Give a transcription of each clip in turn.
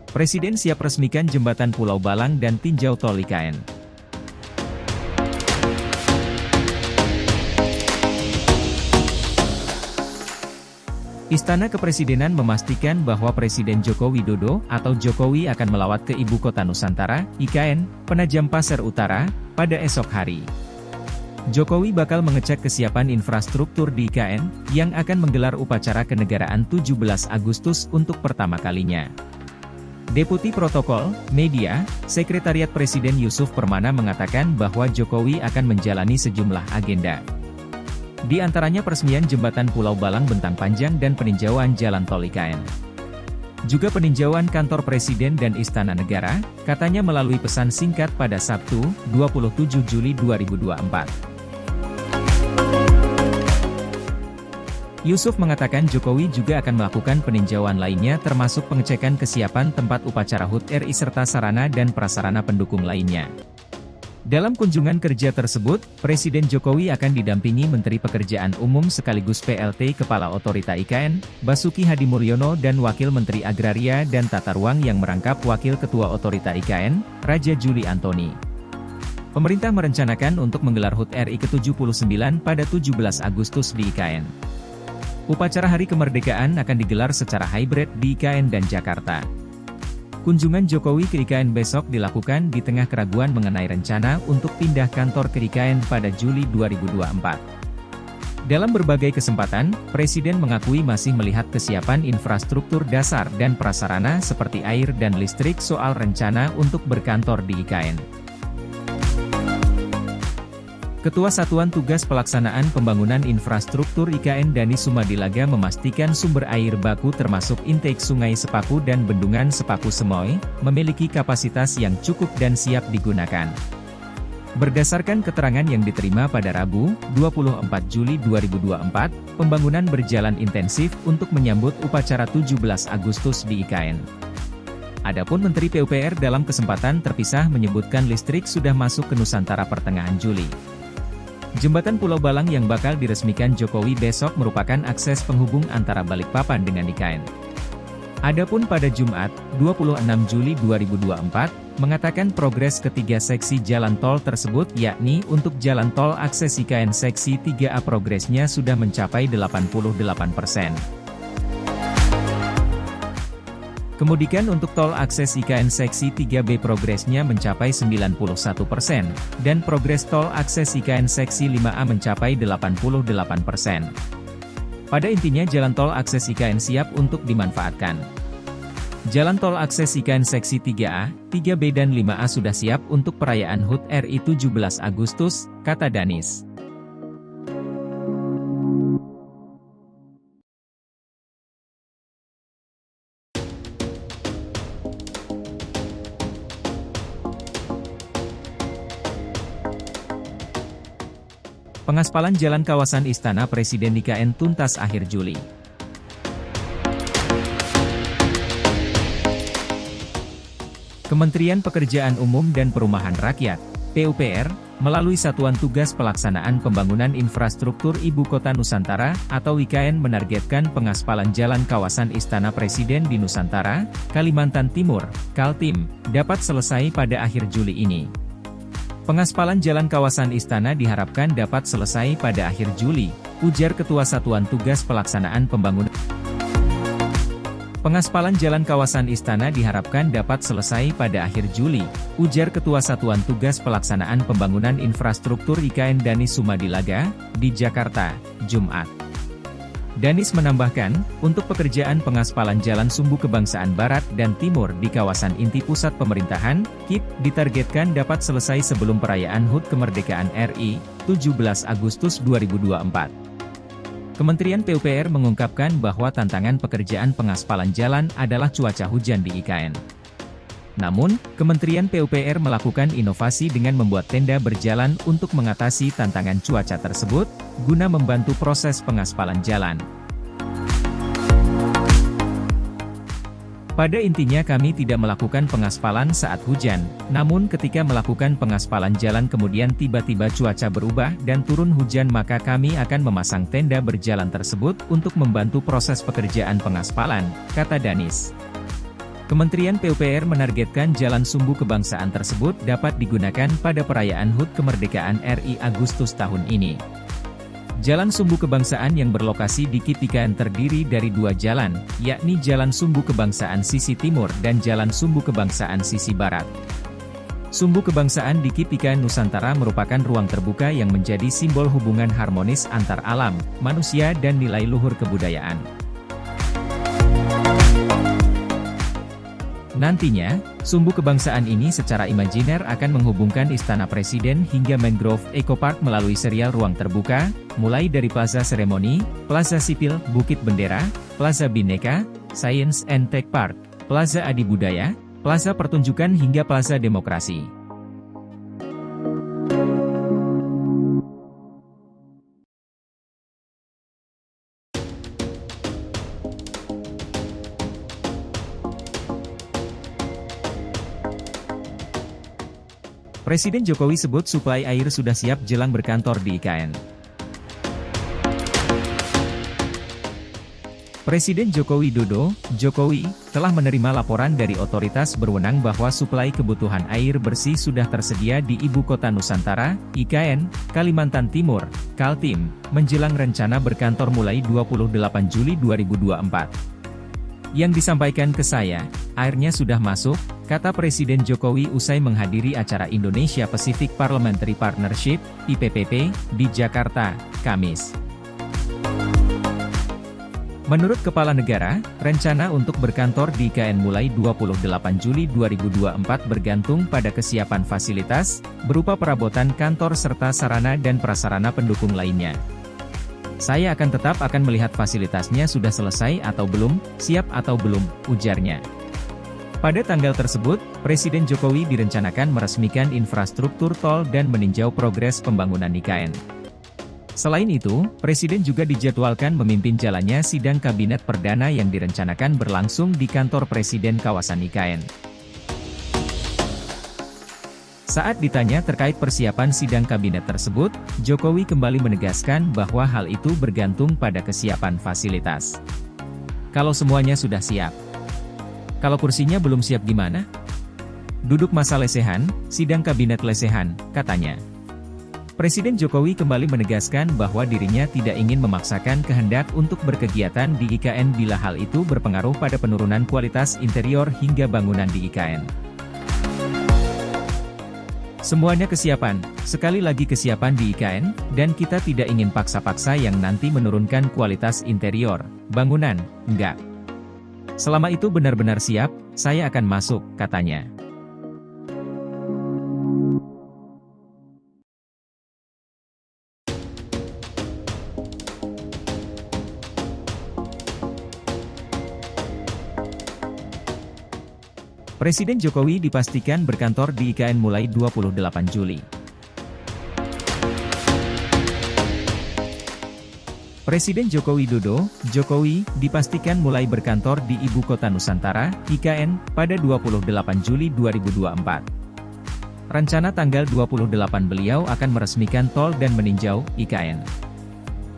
Presiden siap resmikan jembatan Pulau Balang dan tinjau tol IKN. Istana Kepresidenan memastikan bahwa Presiden Joko Widodo atau Jokowi akan melawat ke Ibu Kota Nusantara, IKN, Penajam Pasir Utara, pada esok hari. Jokowi bakal mengecek kesiapan infrastruktur di IKN, yang akan menggelar upacara kenegaraan 17 Agustus untuk pertama kalinya. Deputi Protokol, Media, Sekretariat Presiden Yusuf Permana mengatakan bahwa Jokowi akan menjalani sejumlah agenda. Di antaranya peresmian jembatan Pulau Balang bentang panjang dan peninjauan jalan tol IKN. Juga peninjauan kantor Presiden dan Istana Negara, katanya melalui pesan singkat pada Sabtu, 27 Juli 2024. Yusuf mengatakan Jokowi juga akan melakukan peninjauan lainnya termasuk pengecekan kesiapan tempat upacara HUT RI serta sarana dan prasarana pendukung lainnya. Dalam kunjungan kerja tersebut, Presiden Jokowi akan didampingi Menteri Pekerjaan Umum sekaligus PLT Kepala Otorita IKN, Basuki Hadimulyono dan Wakil Menteri Agraria dan Tata Ruang yang merangkap Wakil Ketua Otorita IKN, Raja Juli Antoni. Pemerintah merencanakan untuk menggelar HUT RI ke-79 pada 17 Agustus di IKN. Upacara Hari Kemerdekaan akan digelar secara hybrid di IKN dan Jakarta. Kunjungan Jokowi ke IKN besok dilakukan di tengah keraguan mengenai rencana untuk pindah kantor ke IKN pada Juli 2024. Dalam berbagai kesempatan, Presiden mengakui masih melihat kesiapan infrastruktur dasar dan prasarana seperti air dan listrik soal rencana untuk berkantor di IKN. Ketua Satuan Tugas Pelaksanaan Pembangunan Infrastruktur IKN Dani Sumadilaga memastikan sumber air baku termasuk intake Sungai Sepaku dan Bendungan Sepaku Semoy, memiliki kapasitas yang cukup dan siap digunakan. Berdasarkan keterangan yang diterima pada Rabu, 24 Juli 2024, pembangunan berjalan intensif untuk menyambut upacara 17 Agustus di IKN. Adapun Menteri PUPR dalam kesempatan terpisah menyebutkan listrik sudah masuk ke Nusantara pertengahan Juli. Jembatan Pulau Balang yang bakal diresmikan Jokowi besok merupakan akses penghubung antara Balikpapan dengan IKN. Adapun pada Jumat, 26 Juli 2024, mengatakan progres ketiga seksi jalan tol tersebut yakni untuk jalan tol akses IKN seksi 3A progresnya sudah mencapai 88%. Kemudian untuk tol akses IKN seksi 3B progresnya mencapai 91%, dan progres tol akses IKN seksi 5A mencapai 88%. Pada intinya jalan tol akses IKN siap untuk dimanfaatkan. Jalan tol akses IKN seksi 3A, 3B dan 5A sudah siap untuk perayaan HUT RI 17 Agustus, kata Danis. Pengaspalan jalan kawasan Istana Presiden IKN tuntas akhir Juli. Kementerian Pekerjaan Umum dan Perumahan Rakyat, PUPR, melalui Satuan Tugas Pelaksanaan Pembangunan Infrastruktur Ibu Kota Nusantara, atau IKN menargetkan pengaspalan jalan kawasan Istana Presiden di Nusantara, Kalimantan Timur, Kaltim, dapat selesai pada akhir Juli ini. Pengaspalan jalan kawasan Istana diharapkan dapat selesai pada akhir Juli, ujar Ketua Satuan Tugas Pelaksanaan Pembangunan. Pengaspalan jalan kawasan Istana diharapkan dapat selesai pada akhir Juli, ujar Ketua Satuan Tugas Pelaksanaan Pembangunan Infrastruktur IKN Dani Sumadilaga, di Jakarta, Jumat. Danis menambahkan, untuk pekerjaan pengaspalan Jalan Sumbu Kebangsaan Barat dan Timur di kawasan inti pusat pemerintahan, KIP, ditargetkan dapat selesai sebelum perayaan HUT Kemerdekaan RI, 17 Agustus 2024. Kementerian PUPR mengungkapkan bahwa tantangan pekerjaan pengaspalan jalan adalah cuaca hujan di IKN. Namun, Kementerian PUPR melakukan inovasi dengan membuat tenda berjalan untuk mengatasi tantangan cuaca tersebut, guna membantu proses pengaspalan jalan. Pada intinya kami tidak melakukan pengaspalan saat hujan, namun ketika melakukan pengaspalan jalan kemudian tiba-tiba cuaca berubah dan turun hujan maka kami akan memasang tenda berjalan tersebut untuk membantu proses pekerjaan pengaspalan, kata Danis. Kementerian PUPR menargetkan jalan sumbu kebangsaan tersebut dapat digunakan pada perayaan HUT Kemerdekaan RI Agustus tahun ini. Jalan sumbu kebangsaan yang berlokasi di KIP IKN terdiri dari 2 jalan, yakni Jalan Sumbu Kebangsaan sisi timur dan Jalan Sumbu Kebangsaan sisi barat. Sumbu kebangsaan di KIP IKN Nusantara merupakan ruang terbuka yang menjadi simbol hubungan harmonis antar alam, manusia dan nilai luhur kebudayaan. Nantinya, sumbu kebangsaan ini secara imajiner akan menghubungkan Istana Presiden hingga Mangrove Eco Park melalui serial ruang terbuka, mulai dari Plaza Seremoni, Plaza Sipil, Bukit Bendera, Plaza Bhinneka, Science and Tech Park, Plaza Adi Budaya, Plaza Pertunjukan hingga Plaza Demokrasi. Presiden Jokowi sebut suplai air sudah siap jelang berkantor di IKN. Presiden Joko Widodo, Jokowi, telah menerima laporan dari otoritas berwenang bahwa suplai kebutuhan air bersih sudah tersedia di Ibu Kota Nusantara, IKN, Kalimantan Timur, Kaltim, menjelang rencana berkantor mulai 28 Juli 2024. Yang disampaikan ke saya, airnya sudah masuk, kata Presiden Jokowi usai menghadiri acara Indonesia Pacific Parliamentary Partnership, IPPP, di Jakarta, Kamis. Menurut Kepala Negara, rencana untuk berkantor di IKN mulai 28 Juli 2024 bergantung pada kesiapan fasilitas, berupa perabotan kantor serta sarana dan prasarana pendukung lainnya. Saya akan melihat fasilitasnya sudah selesai atau belum, siap atau belum, ujarnya. Pada tanggal tersebut, Presiden Jokowi direncanakan meresmikan infrastruktur tol dan meninjau progres pembangunan IKN. Selain itu, Presiden juga dijadwalkan memimpin jalannya sidang Kabinet Perdana yang direncanakan berlangsung di kantor Presiden kawasan IKN. Saat ditanya terkait persiapan sidang kabinet tersebut, Jokowi kembali menegaskan bahwa hal itu bergantung pada kesiapan fasilitas. Kalau semuanya sudah siap. Kalau kursinya belum siap gimana? Duduk masa lesehan, sidang kabinet lesehan, katanya. Presiden Jokowi kembali menegaskan bahwa dirinya tidak ingin memaksakan kehendak untuk berkegiatan di IKN bila hal itu berpengaruh pada penurunan kualitas interior hingga bangunan di IKN. Semuanya kesiapan, sekali lagi kesiapan di IKN, dan kita tidak ingin paksa-paksa yang nanti menurunkan kualitas interior, bangunan, enggak. Selama itu benar-benar siap, saya akan masuk, katanya. Presiden Jokowi dipastikan berkantor di IKN mulai 28 Juli. Presiden Joko Widodo, Jokowi, dipastikan mulai berkantor di Ibu Kota Nusantara, IKN, pada 28 Juli 2024. Rencana tanggal 28 beliau akan meresmikan tol dan meninjau IKN.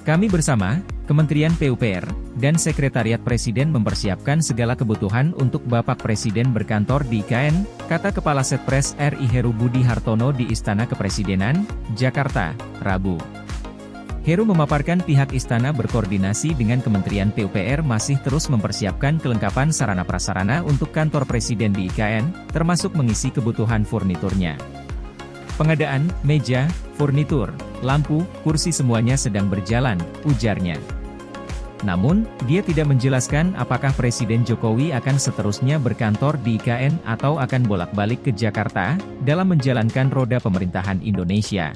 Kami bersama, Kementerian PUPR, dan Sekretariat Presiden mempersiapkan segala kebutuhan untuk Bapak Presiden berkantor di IKN, kata Kepala Setpres RI Heru Budi Hartono di Istana Kepresidenan, Jakarta, Rabu. Heru memaparkan pihak istana berkoordinasi dengan Kementerian PUPR masih terus mempersiapkan kelengkapan sarana-prasarana untuk kantor Presiden di IKN, termasuk mengisi kebutuhan furniturnya. Pengadaan, meja, furnitur, lampu, kursi semuanya sedang berjalan, ujarnya. Namun, dia tidak menjelaskan apakah Presiden Jokowi akan seterusnya berkantor di IKN atau akan bolak-balik ke Jakarta, dalam menjalankan roda pemerintahan Indonesia.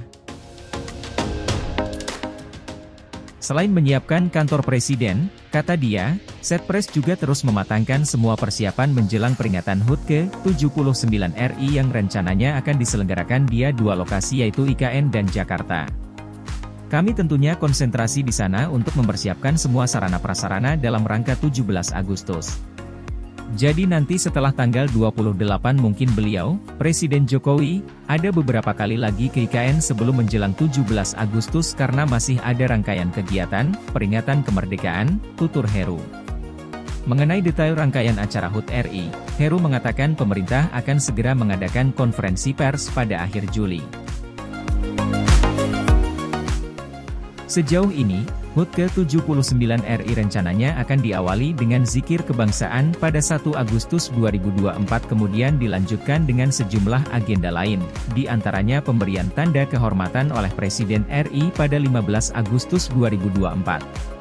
Selain menyiapkan kantor Presiden, kata dia, Setpres juga terus mematangkan semua persiapan menjelang peringatan HUT ke-79 RI yang rencananya akan diselenggarakan di dua lokasi yaitu IKN dan Jakarta. Kami tentunya konsentrasi di sana untuk mempersiapkan semua sarana-prasarana dalam rangka 17 Agustus. Jadi nanti setelah tanggal 28 mungkin beliau, Presiden Jokowi, ada beberapa kali lagi ke IKN sebelum menjelang 17 Agustus karena masih ada rangkaian kegiatan, peringatan kemerdekaan, tutur Heru. Mengenai detail rangkaian acara HUT RI, Heru mengatakan pemerintah akan segera mengadakan konferensi pers pada akhir Juli. Sejauh ini, HUT ke-79 RI rencananya akan diawali dengan zikir kebangsaan pada 1 Agustus 2024 kemudian dilanjutkan dengan sejumlah agenda lain, di antaranya pemberian tanda kehormatan oleh Presiden RI pada 15 Agustus 2024.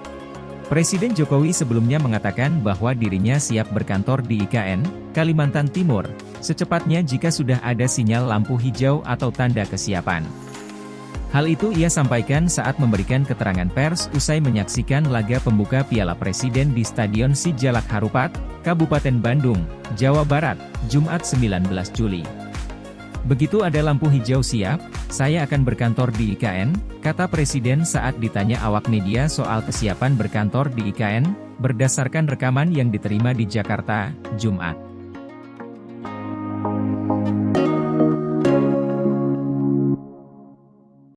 Presiden Jokowi sebelumnya mengatakan bahwa dirinya siap berkantor di IKN, Kalimantan Timur, secepatnya jika sudah ada sinyal lampu hijau atau tanda kesiapan. Hal itu ia sampaikan saat memberikan keterangan pers usai menyaksikan laga pembuka Piala Presiden di Stadion Sijalak Harupat, Kabupaten Bandung, Jawa Barat, Jumat 19 Juli. Begitu ada lampu hijau siap, saya akan berkantor di IKN, kata Presiden saat ditanya awak media soal kesiapan berkantor di IKN, berdasarkan rekaman yang diterima di Jakarta, Jumat.